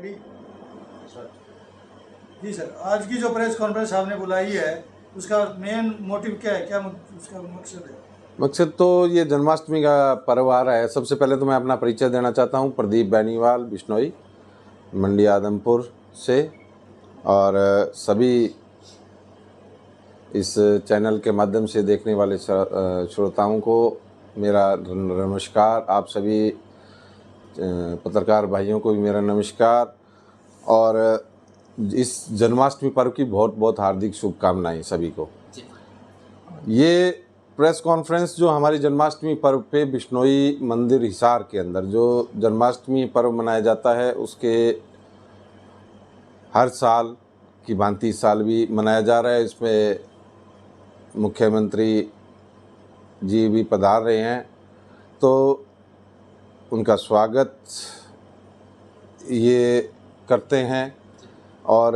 Ready जी sir. आज की जो प्रेस कॉन्फ्रेंस आपने बुलाई है उसका मेन मोटिव क्या है, क्या उसका मकसद है? मकसद तो ये जन्माष्टमी का पर्व आ रहा है। सबसे पहले तो मैं अपना परिचय देना चाहता हूँ, प्रदीप बैनीवाल, बिश्नोई, मंडी आदमपुर से। और सभी इस चैनल के माध्यम से देखने वाले श्रोताओं को मेरा नमस्कार। आप सभी पत्रकार भाइयों को भी मेरा नमस्कार और इस जन्माष्टमी पर्व की बहुत बहुत हार्दिक शुभकामनाएं सभी को। ये प्रेस कॉन्फ्रेंस जो हमारी जन्माष्टमी पर्व पे बिश्नोई मंदिर हिसार के अंदर जो जन्माष्टमी पर्व मनाया जाता है, उसके हर साल की भांति इस साल भी मनाया जा रहा है। इसमें मुख्यमंत्री जी भी पधार रहे हैं, तो उनका स्वागत ये करते हैं। और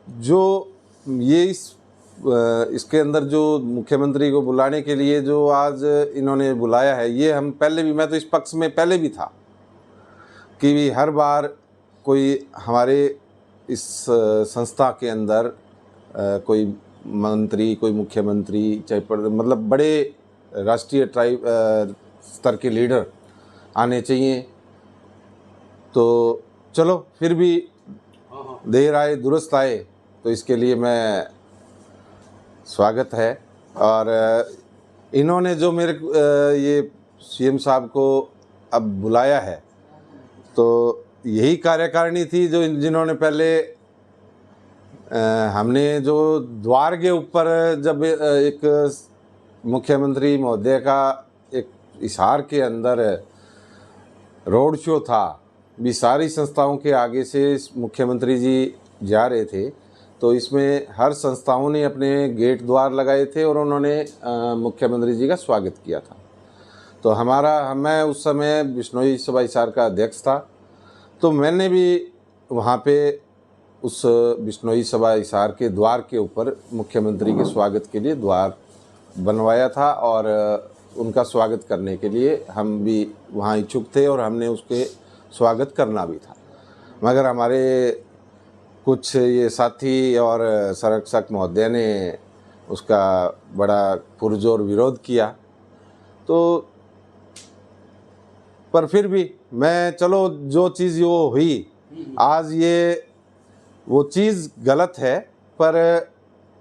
जो ये इसके अंदर जो मुख्यमंत्री को बुलाने के लिए जो आज इन्होंने बुलाया है, ये हम पहले भी, मैं तो इस पक्ष में पहले भी था कि हर बार कोई हमारे इस संस्था के अंदर कोई मंत्री, कोई मुख्यमंत्री, चाहे मतलब बड़े राष्ट्रीय स्तर के लीडर आने चाहिए। तो चलो, फिर भी देर आए दुरुस्त आए, तो इसके लिए मैं स्वागत है। और इन्होंने जो मेरे ये सीएम साहब को अब बुलाया है, तो यही कार्यकारिणी थी जो जिन्होंने पहले हमने जो द्वार के ऊपर जब एक मुख्यमंत्री महोदय का एक हिसार के अंदर रोड शो था, भी सारी संस्थाओं के आगे से मुख्यमंत्री जी जा रहे थे, तो इसमें हर संस्थाओं ने अपने गेट द्वार लगाए थे और उन्होंने मुख्यमंत्री जी का स्वागत किया था। तो मैं उस समय बिश्नोई सभा हिसार का अध्यक्ष था, तो मैंने भी वहाँ पे उस बिश्नोई सभा हिसार के द्वार के ऊपर मुख्यमंत्री के स्वागत के लिए द्वार बनवाया था और उनका स्वागत करने के लिए हम भी वहाँ इच्छुक थे और हमने उसके स्वागत करना भी था। मगर हमारे कुछ ये साथी और संरक्षक महोदय ने उसका बड़ा पुरजोर विरोध किया, तो पर फिर भी मैं, चलो जो चीज़ वो हुई आज, ये वो चीज़ गलत है, पर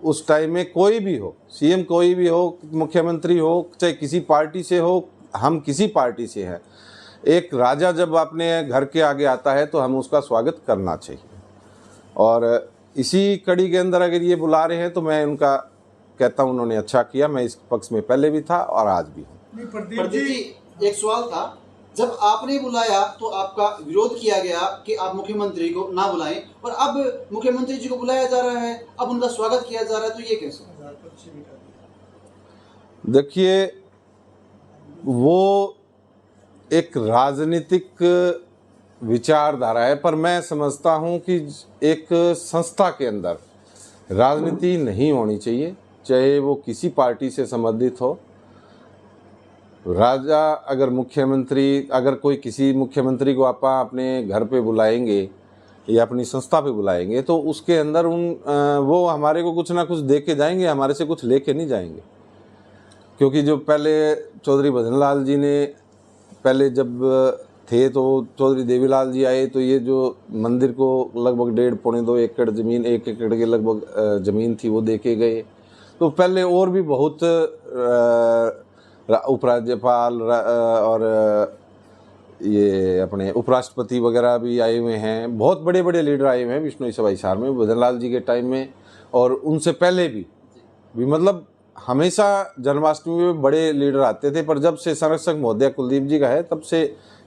उस टाइम में कोई भी हो, सीएम कोई भी हो, मुख्यमंत्री हो, चाहे किसी पार्टी से हो, हम किसी पार्टी से हैं, एक राजा जब अपने घर के आगे आता है तो हम उसका स्वागत करना चाहिए। और इसी कड़ी के अंदर अगर ये बुला रहे हैं तो मैं उनका कहता हूँ उन्होंने अच्छा किया। मैं इस पक्ष में पहले भी था और आज भी हूँ। प्रदीप जी, एक सवाल था, जब आपने बुलाया तो आपका विरोध किया गया कि आप मुख्यमंत्री को ना बुलाएं, और अब मुख्यमंत्री जी को बुलाया जा रहा है, अब उनका स्वागत किया जा रहा है, तो ये कैसे? देखिए, वो एक राजनीतिक विचारधारा है, पर मैं समझता हूँ कि एक संस्था के अंदर राजनीति नहीं होनी चाहिए, चाहे वो किसी पार्टी से संबंधित हो। राजा अगर मुख्यमंत्री, अगर कोई किसी मुख्यमंत्री को आप अपने घर पे बुलाएंगे या अपनी संस्था पे बुलाएंगे, तो उसके अंदर वो हमारे को कुछ ना कुछ दे के जाएंगे, हमारे से कुछ लेके नहीं जाएंगे। क्योंकि जो पहले चौधरी भजनलाल जी ने पहले जब थे, तो चौधरी देवीलाल जी आए, तो ये जो मंदिर को लगभग 1.5-2 एकड़ ज़मीन, 1 एकड़ के लगभग ज़मीन थी, वो दे के गए। तो पहले और भी बहुत उपराज्यपाल और ये अपने उपराष्ट्रपति वगैरह भी आए हुए हैं, बहुत बड़े बड़े लीडर आए हुए हैं बिश्नोई सभा हिसार में, भजनलाल जी के टाइम में और उनसे पहले भी मतलब हमेशा जन्माष्टमी में बड़े लीडर आते थे। पर जब से संरक्षक महोदय कुलदीप जी का है, तब से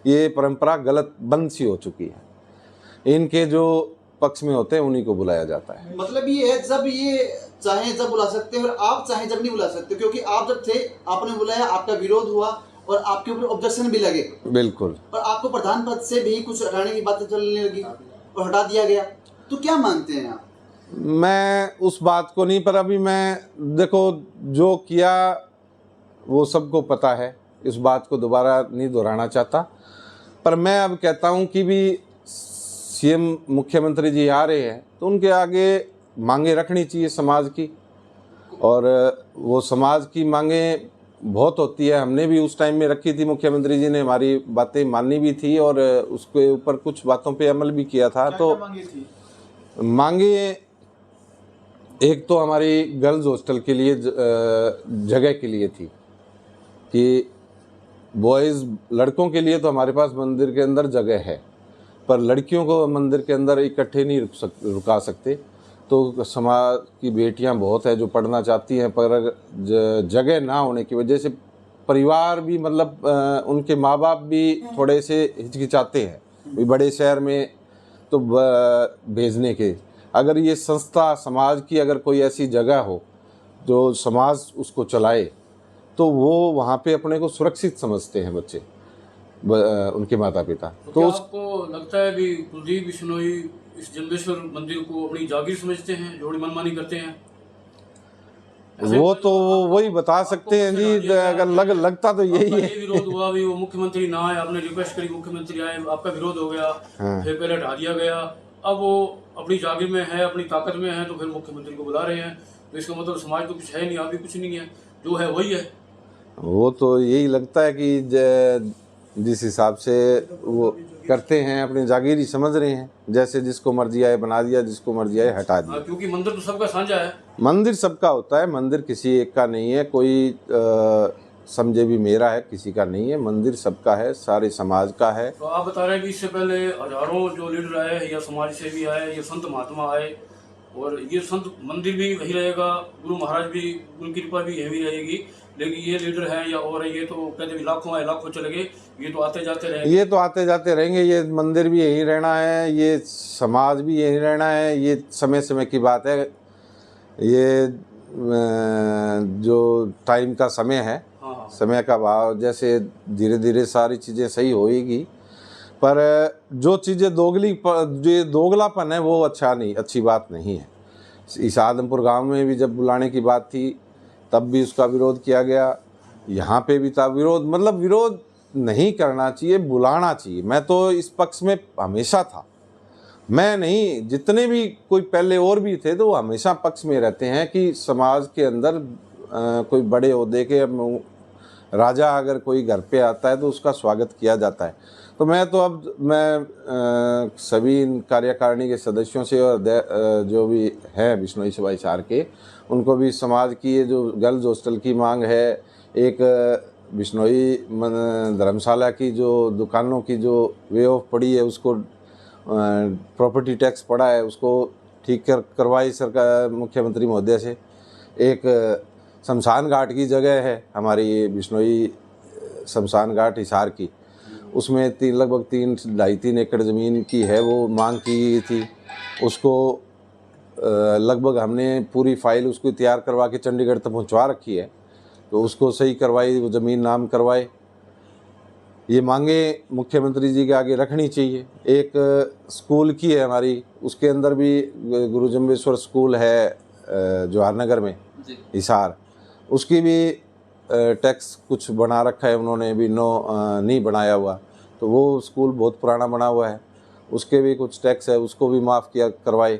ये परंपरा गलत बंद सी हो चुकी है। इनके जो पक्ष में होते हैं उन्हीं को बुलाया जाता है। मतलब ये है, जब ये चाहे जब बुला सकते हैं और आप चाहे जब नहीं बुला सकते, क्योंकि आप जब थे आपने बुलाया, आपका विरोध हुआ और आपके ऊपर ऑब्जेक्शन भी लगे। बिल्कुल। और आपको प्रधान पद से भी कुछ हटाने की बातें चलने लगी और हटा दिया गया, तो क्या मानते हैं आप? मैं उस बात को नहीं, पर अभी मैं, देखो, जो किया वो सबको पता है, इस बात को दोबारा नहीं दोहराना चाहता। पर मैं अब कहता हूं कि भी सीएम मुख्यमंत्री जी आ रहे हैं तो उनके आगे मांगे रखनी चाहिए समाज की, और वो समाज की मांगे बहुत होती है। हमने भी उस टाइम में रखी थी, मुख्यमंत्री जी ने हमारी बातें मानी भी थी और उसके ऊपर कुछ बातों पे अमल भी किया था। तो मांगे एक तो हमारी गर्ल्स हॉस्टल के लिए जगह के लिए थी कि बॉयज़ लड़कों के लिए तो हमारे पास मंदिर के अंदर जगह है, पर लड़कियों को मंदिर के अंदर इकट्ठे नहीं रुका सकते। तो समाज की बेटियां बहुत है जो पढ़ना चाहती हैं, पर जगह ना होने की वजह से परिवार भी मतलब उनके माँ बाप भी थोड़े से हिचकिचाते हैं भी बड़े शहर में तो भेजने के। अगर ये संस्था समाज की अगर कोई ऐसी जगह हो जो समाज उसको चलाए तो वो वहाँ पे अपने को सुरक्षित समझते हैं बच्चे, उनके माता पिता। तो आपको लगता है कि कुलदीप बिश्नोई इस जंबेश्वर मंदिर को अपनी जागीर समझते हैं, जोड़ी मनमानी करते हैं? वो तो वही बता सकते हैं जी, अगर लगता तो यही है। विरोध हुआ भी, वो मुख्यमंत्री ना आए, आपने रिक्वेस्ट करी मुख्यमंत्री आए, आपका विरोध हो गया। हाँ। फिर पहले हटा दिया गया, अब वो अपनी जागीर में है, अपनी ताकत में है, तो फिर मुख्यमंत्री को बुला रहे हैं। तो इसका मतलब समाज तो कुछ है नहीं, अभी कुछ नहीं है, जो है वही है। वो तो यही लगता है कि जिस हिसाब से वो करते हैं अपनी जागीरी समझ रहे हैं, जैसे जिसको मर्जी आए बना दिया, जिसको मर्जी आए हटा दिया। क्योंकि मंदिर तो सबका साझा है। मंदिर सबका होता है, मंदिर किसी एक का नहीं है, कोई समझे भी मेरा है किसी का नहीं है, मंदिर सबका है, सारे समाज का है। तो आप बता रहे हैं कि इससे पहले हजारों जो लीडर आए या समाज सेवी आए या संत महात्मा आए, और ये संत मंदिर भी वही रहेगा, गुरु महाराज भी उनकी कृपा भी यही रहेगी, लेकिन ये लीडर है या और ये तो कहते लाखों आए लाखों चले गए, ये तो आते जाते रहेंगे। ये तो आते जाते रहेंगे, ये मंदिर भी यही रहना है, ये समाज भी यही रहना है, ये समय समय की बात है। ये जो टाइम का समय है, हाँ। समय का भाव, जैसे धीरे धीरे सारी चीज़ें सही होएगी, पर जो चीज़ें जो दोगलापन है वो अच्छी बात नहीं है। इस आदमपुर गांव में भी जब बुलाने की बात थी तब भी उसका विरोध किया गया, यहाँ पे भी था विरोध। मतलब विरोध नहीं करना चाहिए, बुलाना चाहिए। मैं तो इस पक्ष में हमेशा था, मैं नहीं, जितने भी कोई पहले और भी थे तो वो हमेशा पक्ष में रहते हैं कि समाज के अंदर कोई बड़े ओहदे के राजा अगर कोई घर पे आता है तो उसका स्वागत किया जाता है। तो मैं सभी कार्यकारिणी के सदस्यों से और जो भी हैं बिश्नोई सभा हिसार के, उनको भी समाज की ये जो गर्ल्स हॉस्टल की मांग है, एक बिश्नोई धर्मशाला की जो दुकानों की जो वे ऑफ पड़ी है, उसको प्रॉपर्टी टैक्स पड़ा है, उसको ठीक करवाई सरकार मुख्यमंत्री महोदय से। एक शमशान घाट की जगह है हमारी बिश्नोई शमशान घाट हिसार की, उसमें लगभग 3-3.5 एकड़ ज़मीन की है, वो मांग की गई थी। उसको लगभग हमने पूरी फाइल उसको तैयार करवा के चंडीगढ़ तक पहुंचवा रखी है, तो उसको सही करवाई, वो ज़मीन नाम करवाए। ये मांगे मुख्यमंत्री जी के आगे रखनी चाहिए। एक स्कूल की है हमारी, उसके अंदर भी गुरु जम्बेश्वर स्कूल है जवाहर नगर में हिसार, उसकी भी टैक्स कुछ बना रखा है उन्होंने, भी नहीं बनाया हुआ, तो वो स्कूल बहुत पुराना बना हुआ है, उसके भी कुछ टैक्स है, उसको भी माफ़ करवाए।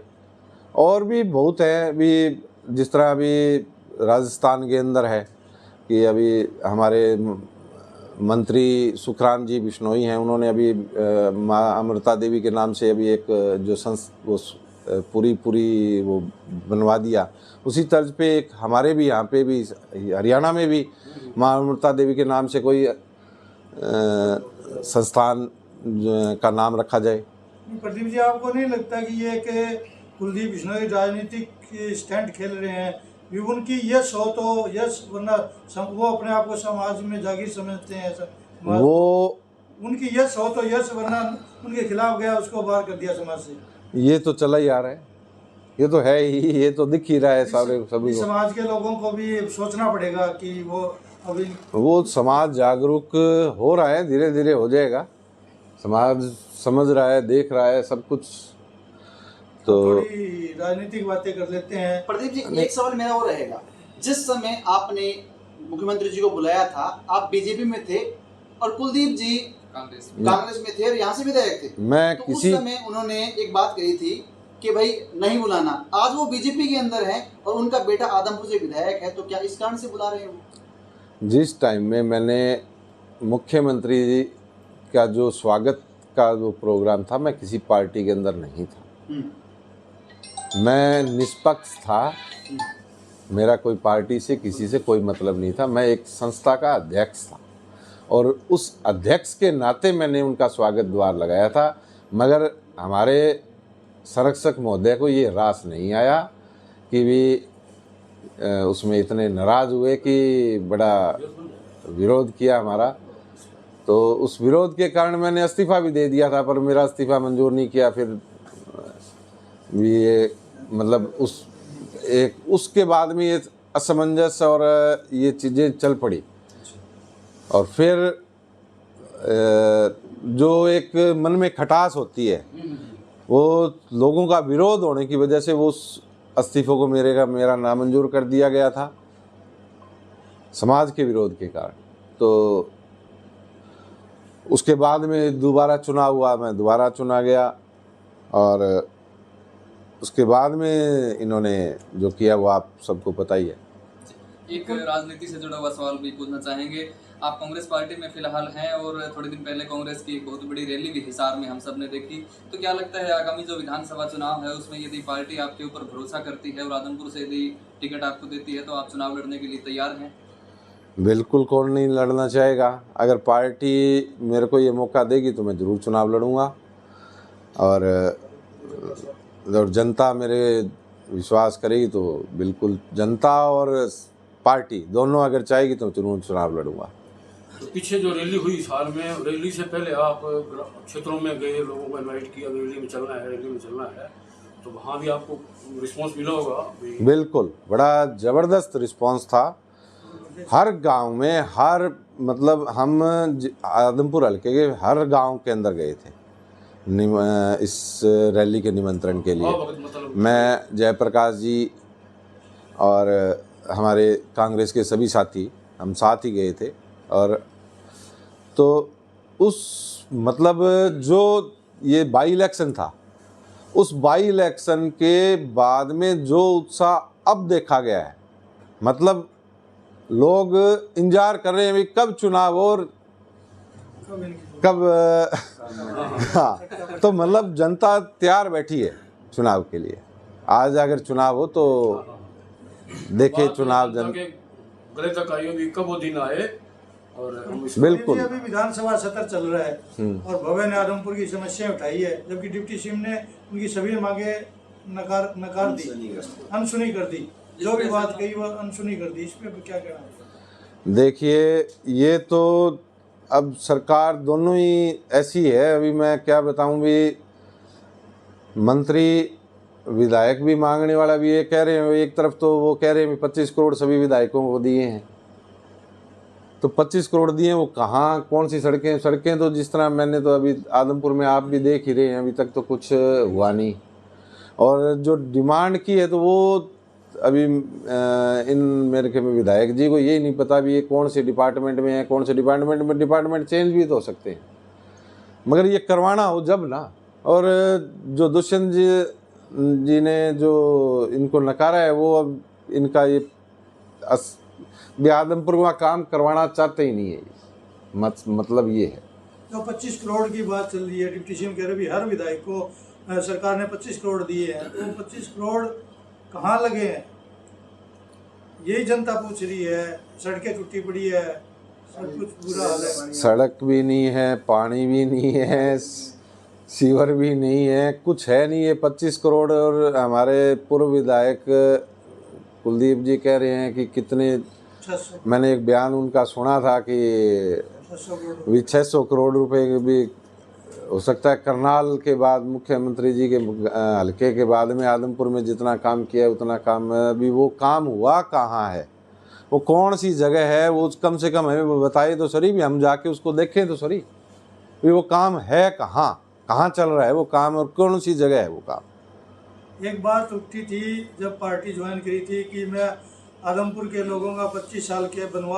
और भी बहुत है, भी जिस तरह अभी राजस्थान के अंदर है कि अभी हमारे मंत्री सुखराम जी बिश्नोई हैं, उन्होंने अभी माँ अमृता देवी के नाम से अभी एक जो पूरी वो बनवा दिया। उसी तर्ज पे एक हमारे भी यहाँ पे भी हरियाणा में भी माँ अमृता देवी के नाम से कोई संस्थान का नाम रखा जाए। प्रदीप जी, आपको नहीं लगता कि ये कि कुलदीप बिश्नोई राजनीतिक स्टंट खेल रहे हैं? उनकी यश हो तो यश, वरना वो अपने आप को समाज में जागीर समझते हैं, वो उनकी यश हो तो यश, वरना उनके खिलाफ गया उसको बाहर कर दिया समाज से। ये तो चला ही आ रहा है, ये तो है ही, ये तो दिख ही रहा है सभी समाज के लोगों को भी सोचना पड़ेगा कि वो समाज जागरूक हो रहा है, धीरे धीरे हो जाएगा। समाज समझ रहा है, देख रहा है सब कुछ। तो थोड़ी राजनीतिक बातें कर लेते हैं। प्रदीप जी, एक सवाल मेरा और रहेगा, जिस समय आपने मुख्यमंत्री जी को बुलाया था आप बीजेपी में थे और कुलदीप जी कांग्रेस में? कांग्रेस में थे और यहाँ से विधायक थे। मैं तो किसी उस समय उन्होंने एक बात कही थी कि भाई नहीं बुलाना। आज वो बीजेपी के अंदर है और उनका बेटा आदमपुर से विधायक है, तो क्या इस कारण से बुला रहे हैं वो? जिस टाइम में मैंने मुख्यमंत्री जी का जो स्वागत का जो प्रोग्राम था, मैं किसी पार्टी के अंदर नहीं था, मैं निष्पक्ष था। मेरा कोई पार्टी से किसी से कोई मतलब नहीं था। मैं एक संस्था का अध्यक्ष था और उस अध्यक्ष के नाते मैंने उनका स्वागत द्वार लगाया था। मगर हमारे संरक्षक महोदय को ये रास नहीं आया कि भी उसमें इतने नाराज़ हुए कि बड़ा विरोध किया हमारा। तो उस विरोध के कारण मैंने इस्तीफ़ा भी दे दिया था, पर मेरा इस्तीफ़ा मंजूर नहीं किया। फिर ये मतलब उसके बाद में ये असमंजस और ये चीज़ें चल पड़ी। और फिर जो एक मन में खटास होती है, वो लोगों का विरोध होने की वजह से वो उस इस्तीफ़े को मेरा नामंजूर कर दिया गया था, समाज के विरोध के कारण। तो उसके बाद में दोबारा चुनाव हुआ, मैं दोबारा चुना गया और उसके बाद में इन्होंने जो किया वो आप सबको पता ही है। एक राजनीति से जुड़ा हुआ सवाल भी पूछना चाहेंगे। आप कांग्रेस पार्टी में फिलहाल हैं और थोड़े दिन पहले कांग्रेस की एक बहुत बड़ी रैली भी हिसार में हम सब ने देखी, तो क्या लगता है आगामी जो विधानसभा चुनाव है उसमें यदि पार्टी आपके ऊपर भरोसा करती है और आदमपुर से यदि टिकट आपको देती है तो आप चुनाव लड़ने के लिए तैयार हैं? बिल्कुल, कौन नहीं लड़ना चाहेगा। अगर पार्टी मेरे को ये मौका देगी तो मैं ज़रूर चुनाव लड़ूंगा और जनता मेरे विश्वास करेगी तो बिल्कुल जनता और पार्टी दोनों अगर चाहेगी तो जरूर चुनाव लड़ूंगा। तो पीछे जो रैली हुई हिसार में, रैली से पहले आप क्षेत्रों में गए, लोगों को इनवाइट किया, रैली में चलना है, तो वहाँ भी आपको रिस्पांस मिला होगा? बिल्कुल, बड़ा ज़बरदस्त रिस्पांस था। हर गांव में, हर मतलब हम आदमपुर हल्के के हर गांव के अंदर गए थे इस रैली के निमंत्रण के लिए। मैं, जयप्रकाश जी और हमारे कांग्रेस के सभी साथी, हम साथ ही गए थे। और तो उस मतलब जो ये बाई इलेक्शन था, उस बाई इलेक्शन के बाद में जो उत्साह अब देखा गया है, मतलब लोग इंतजार कर रहे हैं भी कब चुनाव और कब हाँ, तो मतलब जनता तैयार बैठी है चुनाव के लिए। आज अगर चुनाव हो तो देखे चुनाव गले तक आई होगी, कब वो दिन आए। और बिल्कुल, अभी विधानसभा सत्र चल रहा है और भव्य ने आदमपुर की समस्या उठाई है, जबकि डिप्टी सीएम ने उनकी सभी मांगे नकार दी, अनसुनी कर दी। जो भी बात कही वो अनसुनी कर दी। इस पे क्या कहना है? देखिए, ये तो अब सरकार दोनों ही ऐसी है। अभी मैं क्या बताऊं भी, मंत्री विधायक भी मांगने वाला भी ये कह रहे हैं, एक तरफ तो वो कह रहे हैं 25 करोड़ सभी विधायकों को दिए हैं। तो 25 करोड़ दिए, वो कहाँ, कौन सी सड़कें तो जिस तरह मैंने तो अभी आदमपुर में आप भी देख ही रहे हैं, अभी तक तो कुछ हुआ नहीं। और जो डिमांड की है तो वो अभी इन मेरे के विधायक जी को यही नहीं पता भी ये कौन से डिपार्टमेंट में है, कौन से डिपार्टमेंट चेंज भी तो हो सकते हैं। मगर ये करवाना हो जब ना। और जो दुष्यंत जी ने जो इनको नकारा है, वो अब इनका ये आदमपुर में काम करवाना चाहते ही नहीं है। मतलब ये है। तो 25 करोड़ की बात चल रही है, डिप्टी सीएम कह रहे भी हर विधायक को सरकार ने 25 करोड़ दिए हैं, तो 25 करोड़ कहाँ लगे हैं, यही जनता पूछ रही है। सड़कें टूटी पड़ी है, सब कुछ बुरा हाल है। सड़क भी नहीं है, पानी भी नहीं है, सीवर भी नहीं है, कुछ है नहीं। ये 25 करोड़ और हमारे पूर्व विधायक कुलदीप जी कह रहे हैं कि कितने, मैंने एक बयान उनका सुना था कि 600 करोड़ रुपए भी हो सकता है। करनाल के बाद मुख्यमंत्री जी के हल्के के बाद में आदमपुर में जितना काम किया उतना काम, अभी वो काम हुआ कहाँ है, वो कौन सी जगह है, वो कम से कम हमें बताए तो सही, भी हम जाके उसको देखें तो सही भी वो काम है कहाँ चल रहा है वो काम और कौन सी जगह है वो काम। एक बात उठी थी जब पार्टी ज्वाइन करी थी कि मैं आदमपुर के लोगों का 25 साल के बनवा